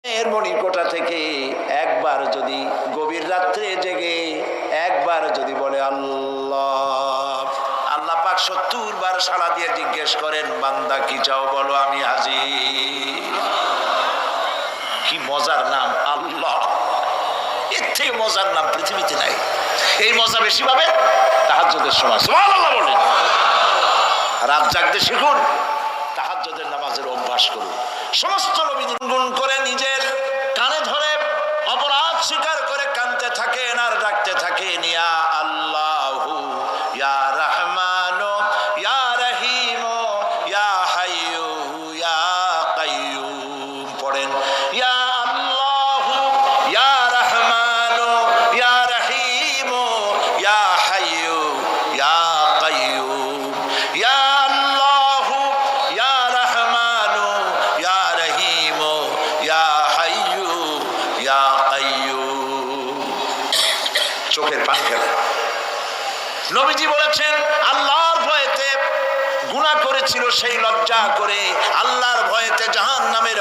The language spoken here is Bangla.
এর মণিকোটা থেকে একবার যদি গভীর রাত্রে জেগে একবার যদি বলে আল্লাহ, আল্লাহ পাক ৭০ বার সাড়া দিয়ে জিজ্ঞেস করেন, বান্দা কি চাও বলো, আমি হাজির। কি মজার নাম আল্লাহ, এর থেকে মজার নাম পৃথিবীতে নাই। এই মজা বেশি পাবে তাহাজ্জুদের সময়। সুবহানাল্লাহ বলেন। রাত জাগতে শিখুন, তাহাজ্জুদের নামাজের অভ্যাস করুন। সমস্ত নবী গুনগুন করে নিজের কানে ধরে অপরাধ স্বীকার করে কাঁদতে থাকেন আর ডাকতে থাকেন, ইয়া আল্লাহু ইয়া রহমানু ইয়া রহিমু ইয়া হাইয়ু ইয়া কাইয়ুম। পড়েন, ইয়া আল্লাহু ইয়া রহমানু ইয়া রহিমু ইয়া হাইয়ু ইয়া কাইয়ুম, ইয়া আল্লাহু ইয়া রহমানু ইয়া রহিমু ইয়া হাইয়ু ইয়া কাইয়ুম। চোখের পানি ফেলে। নবীজি বলেছেন, আল্লাহর ভয়েতে গুনাহ করেছিল, সেই লজ্জা করে আল্লাহর ভয়েতে জাহান্নামের